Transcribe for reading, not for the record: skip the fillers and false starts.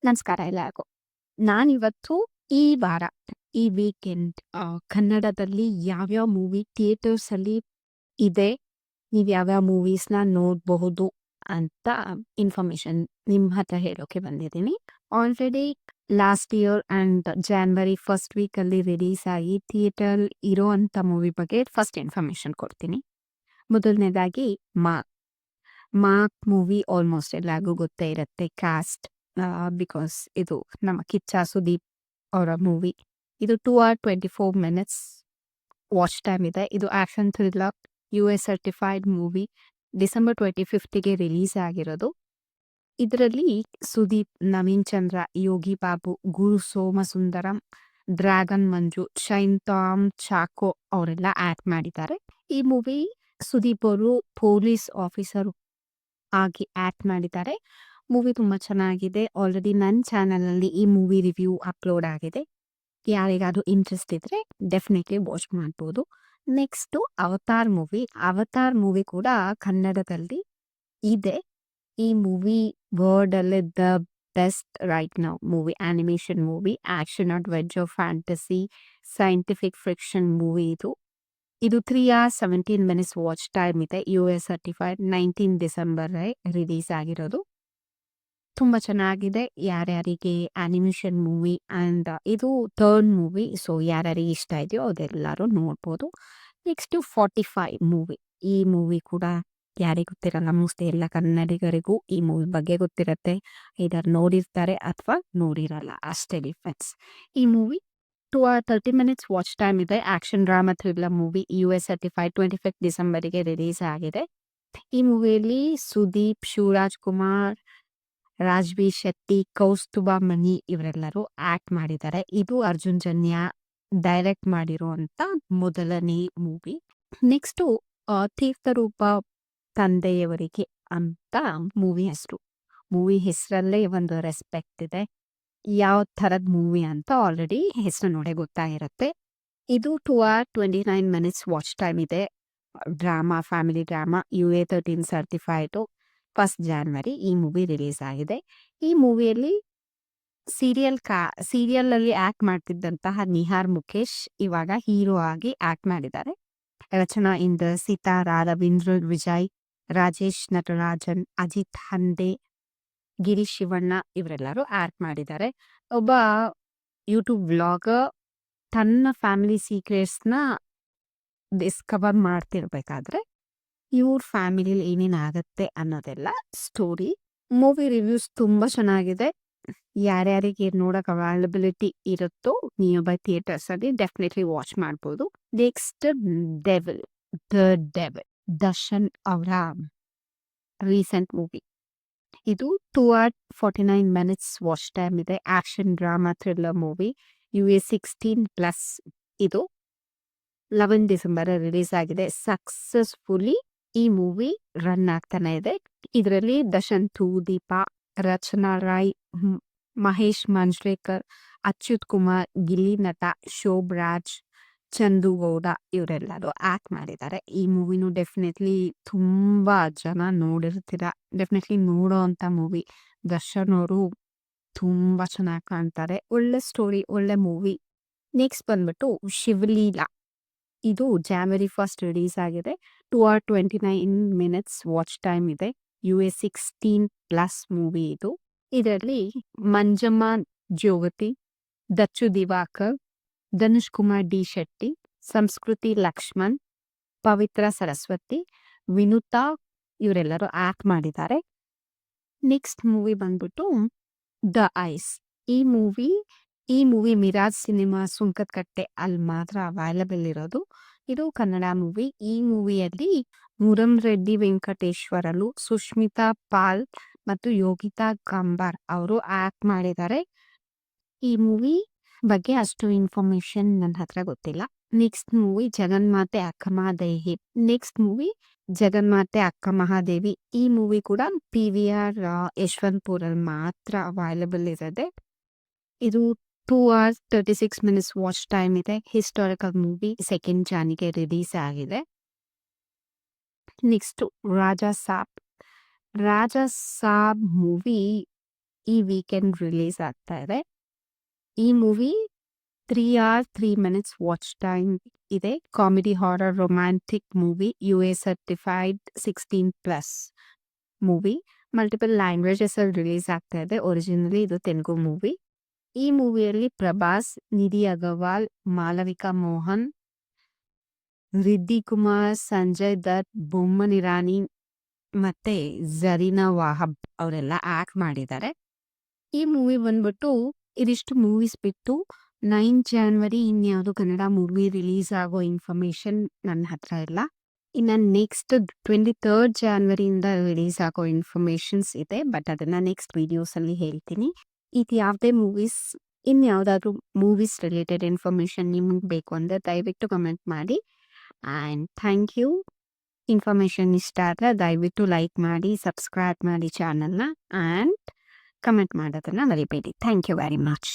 ನಮಸ್ಕಾರ ಎಲ್ಲರಿಗೂ. ನಾನಿವತ್ತು ಈ ವಾರ, ಈ ವೀಕೆಂಡ್ ಕನ್ನಡದಲ್ಲಿ ಯಾವ್ಯಾವ ಮೂವಿ ಥಿಯೇಟರ್ಸಲ್ಲಿ ಇದೆ, ನೀವು ಯಾವ್ಯಾವ ಮೂವೀಸ್‌ನ ನೋಡಬಹುದು ಅಂತ ಇನ್ಫಾರ್ಮೇಷನ್ ನಿಮ್ಮ ಹತ್ರ ಹೇಳೋಕೆ ಬಂದಿದ್ದೀನಿ. Already last year and January first ವೀಕಲ್ಲಿ ರಿಲೀಸ್ ಆಗಿ ಥಿಯೇಟರ್ ಇರೋವಂಥ ಮೂವಿ ಬಗ್ಗೆ ಫಸ್ಟ್ ಇನ್ಫಾರ್ಮೇಷನ್ ಕೊಡ್ತೀನಿ. ಮೊದಲನೇದಾಗಿ ಮಾರ್ಕ್. ಮಾರ್ಕ್ ಮೂವಿ ಆಲ್ಮೋಸ್ಟ್ ಎಲ್ಲರಿಗೂ ಗೊತ್ತೇ ಇರುತ್ತೆ ಕಾಸ್ಟ್, ಬಿಕಾಸ್ ಇದು ನಮ್ಮ ಕಿಚ್ಚ ಸುದೀಪ್ ಅವರ ಮೂವಿ. ಇದು 2 hour 24 minutes ವಾಚ್ ಟೈಮ್ ಇದೆ. ಇದು action thriller US certified movie. December 25ಗೆ ರಿಲೀಸ್ ಆಗಿರೋದು. ಇದರಲ್ಲಿ ಸುದೀಪ್, ನವೀನ್ ಚಂದ್ರ, ಯೋಗಿ ಬಾಬು, ಗುರು ಸೋಮಸುಂದರಂ, ಡ್ರ್ಯಾಗನ್ ಮಂಜು, ಶೈನ್ ಟಾಮ್ ಚಾಕೋ ಅವರೆಲ್ಲ ಆಕ್ಟ್ ಮಾಡಿದ್ದಾರೆ. ಈ ಮೂವಿ ಸುದೀಪ್ ಅವರು ಪೊಲೀಸ್ ಆಫೀಸರ್ ಆಗಿ ಆಕ್ಟ್ ಮಾಡಿದ್ದಾರೆ. ಮೂವಿ ತುಂಬ ಚೆನ್ನಾಗಿದೆ. ಆಲ್ರೆಡಿ ನನ್ನ ಚಾನಲಲ್ಲಿ ಈ ಮೂವಿ ರಿವ್ಯೂ ಅಪ್ಲೋಡ್ ಆಗಿದೆ. ಯಾರಿಗಾದ್ರೂ ಇಂಟ್ರೆಸ್ಟ್ ಇದ್ರೆ ಡೆಫಿನೆಟ್ಲಿ ವಾಚ್ ಮಾಡ್ಬೋದು. Next Avatar movie. Avatar movie ಕೂಡ ಕನ್ನಡದಲ್ಲಿ ಇದೆ. ಈ ಮೂವಿ ವರ್ಲ್ಡಲ್ಲಿ the best right now movie, animation movie, action adventure fantasy scientific fiction movie ಇದು. ಇದು 3 hours 17 minutes ವಾಚ್ ಟೈಮ್ ಇದೆ. US ಸರ್ಟಿಫೈಡ್ 19 ಡಿಸೆಂಬರ್ ರಿಲೀಸ್ ಆಗಿರೋದು. ತುಂಬ ಚೆನ್ನಾಗಿದೆ. ಯಾರ್ಯಾರಿಗೆ ಆನಿಮೇಷನ್ ಮೂವಿ ಆ್ಯಂಡ್ ಇದು ಥರ್ಡ್ ಮೂವಿ, ಸೊ ಯಾರ್ಯಾರಿಗೆ ಇಷ್ಟ ಇದೆಯೋ ಅದೆಲ್ಲರೂ ನೋಡ್ಬೋದು. Next 45 movie. ಈ ಮೂವಿ ಕೂಡ ಯಾರಿಗೆ ಗೊತ್ತಿರಲ್ಲ, ಮೋಸ್ಟ್ಲಿ ಎಲ್ಲ ಕನ್ನಡಿಗರಿಗೂ ಈ ಮೂವಿ ಬಗ್ಗೆ ಗೊತ್ತಿರುತ್ತೆ. ಇದನ್ನು ನೋಡಿರ್ತಾರೆ ಅಥವಾ ನೋಡಿರಲ್ಲ, ಅಷ್ಟೇ ಡಿಫ್ರೆನ್ಸ್. ಈ movie 2 hour 30 minutes watch time ಇದೆ. Action drama thriller movie. US certified 25 ಡಿಸೆಂಬರಿಗೆ ರಿಲೀಸ್ ಆಗಿದೆ. ಈ ಮೂವಿಯಲ್ಲಿ ಸುದೀಪ್, ಶಿವರಾಜ್ ಕುಮಾರ್, ರಾಜ್ಬೀರ್ ಶೆಟ್ಟಿ, ಕೌಸ್ತುಭ ಮಣಿ ಇವರೆಲ್ಲರೂ ಆಕ್ಟ್ ಮಾಡಿದ್ದಾರೆ. ಇದು ಅರ್ಜುನ್ ಜನ್ಯ ಡೈರೆಕ್ಟ್ ಮಾಡಿರುವಂತ ಮೊದಲನೇ ಮೂವಿ. ನೆಕ್ಸ್ಟು ತೀರ್ಥರೂಪ ತಂದೆಯವರಿಗೆ ಅಂತ ಮೂವಿ ಹೆಸರು. ಮೂವಿ ಹೆಸರಲ್ಲೇ ಒಂದು ರೆಸ್ಪೆಕ್ಟ್ ಇದೆ. ಯಾವ ಥರದ ಮೂವಿ ಅಂತ ಆಲ್ರೆಡಿ ಹೆಸರು ನೋಡೇ ಗೊತ್ತಾಗಿರುತ್ತೆ. ಇದು 2 hour 29 minutes ವಾಚ್ ಟೈಮ್ ಇದೆ. Drama, family drama, UA 13 certified. 1 January ಈ ಮೂವಿ ರಿಲೀಸ್ ಆಗಿದೆ. ಈ ಮೂವಿಯಲ್ಲಿ ಸೀರಿಯಲಲ್ಲಿ ಆಕ್ಟ್ ಮಾಡ್ತಿದ್ದಂತಹ ನಿಹಾರ್ ಮುಖೇಶ್ ಇವಾಗ ಹೀರೋ ಆಗಿ ಆಕ್ಟ್ ಮಾಡಿದ್ದಾರೆ. ರಚನಾ ಇಂದ್ರ, ಸಿತಾರಾ, ರವೀಂದ್ರ ವಿಜಯ್, ರಾಜೇಶ್ ನಟರಾಜನ್, ಅಜಿತ್ ಹಂಡೆ, ಗಿರೀಶ್ ಶಿವಣ್ಣ ಇವರೆಲ್ಲರೂ ಆಕ್ಟ್ ಮಾಡಿದ್ದಾರೆ. ಒಬ್ಬ ಯೂಟ್ಯೂಬ್ ವ್ಲಾಗರ್ ತನ್ನ ಫ್ಯಾಮಿಲಿ ಸೀಕ್ರೆಟ್ಸ್ನ ಡಿಸ್ಕವರ್ ಮಾಡ್ತಿರ್ಬೇಕಾದ್ರೆ ಇವ್ರ ಫ್ಯಾಮಿಲಿಲಿ ಏನೇನಾಗತ್ತೆ ಅನ್ನೋದೆಲ್ಲ ಸ್ಟೋರಿ. ಮೂವಿ ರಿವ್ಯೂಸ್ ತುಂಬ ಚೆನ್ನಾಗಿದೆ. ಯಾರ್ಯಾರಿಗೆ ನೋಡೋಕೆ ಅವೈಲಬಿಲಿಟಿ ಇರುತ್ತೋ ನಿಯರ್ ಬೈ ಥಿಯೇಟರ್ಸಲ್ಲಿ ಡೆಫಿನೆಟ್ಲಿ ವಾಚ್ ಮಾಡ್ಬೋದು. Next devil, the devil, Darshan ಅವರ ರೀಸೆಂಟ್ ಮೂವಿ. ಇದು 2 hour 49 minutes ವಾಚ್ ಟೈಮ್ ಇದೆ. Action drama thriller movie. UA 16+. ಇದು 11 ಡಿಸೆಂಬರ್ ರಿಲೀಸ್ ಆಗಿದೆ. ಸಕ್ಸಸ್ಫುಲಿ ಈ ಮೂವಿ ರನ್ ಆಗ್ತಾನೆ ಇದೆ. ಇದರಲ್ಲಿ ದರ್ಶನ್, ದೀಪಾ, ರಚನಾ ರಾಯ್, ಮಹೇಶ್ ಮಂಜ್ರೇಕರ್, ಅಚ್ಯುತ್ ಕುಮಾರ್, ಗಿಲ್ಲಿ ನಟ, ಶೋಭರಾಜ್, ಚಂದು ಗೌಡ ಇವರೆಲ್ಲರೂ ಆಕ್ಟ್ ಮಾಡಿದ್ದಾರೆ. ಈ ಮೂವಿನೂ ಡೆಫಿನೆಟ್ಲಿ ತುಂಬ ಜನ ನೋಡಿರ್ತೀರ. ಡೆಫಿನೆಟ್ಲಿ ನೋಡೋ ಅಂಥ ಮೂವಿ. ದರ್ಶನ್ ಅವರು ತುಂಬ ಚೆನ್ನಾಗಿ ಕಾಣ್ತಾರೆ. ಒಳ್ಳೆ ಸ್ಟೋರಿ, ಒಳ್ಳೆ ಮೂವಿ. ನೆಕ್ಸ್ಟ್ ಬಂದ್ಬಿಟ್ಟು ಶಿವಲೀಲಾ. ಇದು January 1 ರಿಲೀಸ್ ಆಗಿದೆ. 2 hour 29 minutes ವಾಚ್ ಟೈಮ್ ಇದೆ. UA 16+ ಮೂವಿ ಇದು. ಇದರಲ್ಲಿ ಮಂಜಮ್ಮ ಜ್ಯೋತಿ, ದಚ್ಚು ದಿವಾಕರ್, ಧನುಷ್ ಕುಮಾರ್ ಡಿ ಶೆಟ್ಟಿ, ಸಂಸ್ಕೃತಿ ಲಕ್ಷ್ಮಣ್, ಪವಿತ್ರ ಸರಸ್ವತಿ, ವಿನುತಾ ಇವರೆಲ್ಲರೂ ಆಕ್ಟ್ ಮಾಡಿದ್ದಾರೆ. ನೆಕ್ಸ್ಟ್ ಮೂವಿ ಬಂದ್ಬಿಟ್ಟು ದ ಐಸ್. ಈ ಮೂವಿ ಮಿರಾಜ್ ಸಿನಿಮಾ ಸುಂಕದಕಟ್ಟೆ ಅಲ್ಲಿ ಮಾತ್ರ ಅವೈಲಬಲ್ ಇರೋದು. ಇದು ಕನ್ನಡ ಮೂವಿ. ಈ ಮೂವಿಯಲ್ಲಿ ಮುರಂ ರೆಡ್ಡಿ ವೆಂಕಟೇಶ್ವರಲು, ಸುಷ್ಮಿತಾ ಪಾಲ್ ಮತ್ತು ಯೋಗಿತಾ ಕಂಬಾರ್ ಅವರು ಆಕ್ಟ್ ಮಾಡಿದ್ದಾರೆ. ಈ ಮೂವಿ ಬಗ್ಗೆ ಅಷ್ಟು ಇನ್ಫಾರ್ಮೇಶನ್ ನನ್ನ ಹತ್ರ ಗೊತ್ತಿಲ್ಲ. ನೆಕ್ಸ್ಟ್ ಮೂವಿ ಜಗನ್ಮಾತೆ ಅಕ್ಕ ಮಹಾದೇವಿ. ಈ ಮೂವಿ ಕೂಡ PVR ಯಶವಂತಪುರಲ್ಲಿ ಮಾತ್ರ ಅವೈಲಬಲ್ ಇರೋದೆ. ಇದು 2 hours 36 minutes ವಾಚ್ ಟೈಮ್ ಇದೆ. Historical movie. 2 January ರಿಲೀಸ್ ಆಗಿದೆ. ನೆಕ್ಸ್ಟು ರಾಜಾ ಸಾಬ್ ಮೂವಿ ಈ ವೀಕೆಂಡ್ ರಿಲೀಸ್ ಆಗ್ತಾ ಇದೆ. ಈ movie 3 hours 3 minutes watch time ಇದೆ. Comedy, horror, romantic movie, UA certified 16+ movie. Multiple languages ಅಲ್ಲಿ ರಿಲೀಸ್ ಆಗ್ತಾ ಇದೆ. ಒರಿಜಿನಲಿ ಇದು ತೆಲುಗು ಮೂವಿ. ಈ ಮೂವಿಯಲ್ಲಿ ಪ್ರಭಾಸ್, ನಿಧಿ ಅಗರ್ವಾಲ್, ಮಾಲವಿಕಾ ಮೋಹನ್, ರಿದ್ದಿ ಕುಮಾರ್, ಸಂಜಯ್ ದತ್, ಬೊಮ್ಮನ್ ಇರಾನಿ ಮತ್ತೆ ಜರೀನಾ ವಾಹಬ್ ಅವರೆಲ್ಲ ಆಕ್ಟ್ ಮಾಡಿದ್ದಾರೆ. ಈ ಮೂವಿ ಬಂದ್ಬಿಟ್ಟು ಇದಿಷ್ಟು ಮೂವೀಸ್ ಬಿಟ್ಟು 9 January ಇನ್ಯಾವುದು ಕನ್ನಡ ಮೂವಿ ರಿಲೀಸ್ ಆಗೋ ಇನ್ಫಾರ್ಮೇಶನ್ ನನ್ನ ಹತ್ರ ಇಲ್ಲ. ಇನ್ನು ನೆಕ್ಸ್ಟ್ 23rd January ಇಂದ ರಿಲೀಸ್ ಆಗೋ ಇನ್ಫಾರ್ಮೇಶನ್ಸ್ ಇದೆ, ಬಟ್ ಅದನ್ನ ನೆಕ್ಸ್ಟ್ ವಿಡಿಯೋಸಲ್ಲಿ ಹೇಳ್ತೀನಿ. ಇದು ಯಾವುದೇ ಮೂವೀಸ್, ಇನ್ಯಾವುದಾದ್ರೂ ಮೂವೀಸ್ ರಿಲೇಟೆಡ್ ಇನ್ಫಾರ್ಮೇಶನ್ ನಿಮ್ಗೆ ಬೇಕು ಅಂದರೆ ದಯವಿಟ್ಟು ಕಮೆಂಟ್ ಮಾಡಿ. And thank you. ಇನ್ಫಾರ್ಮೇಶನ್ ಇಷ್ಟ ಆದರೆ ದಯವಿಟ್ಟು ಲೈಕ್ ಮಾಡಿ, ಸಬ್ಸ್ಕ್ರೈಬ್ ಮಾಡಿ ಚಾನಲ್ನ, ಆ್ಯಂಡ್ ಕಮೆಂಟ್ ಮಾಡೋದನ್ನ ಮರಿಬೇಡಿ. Thank you very much.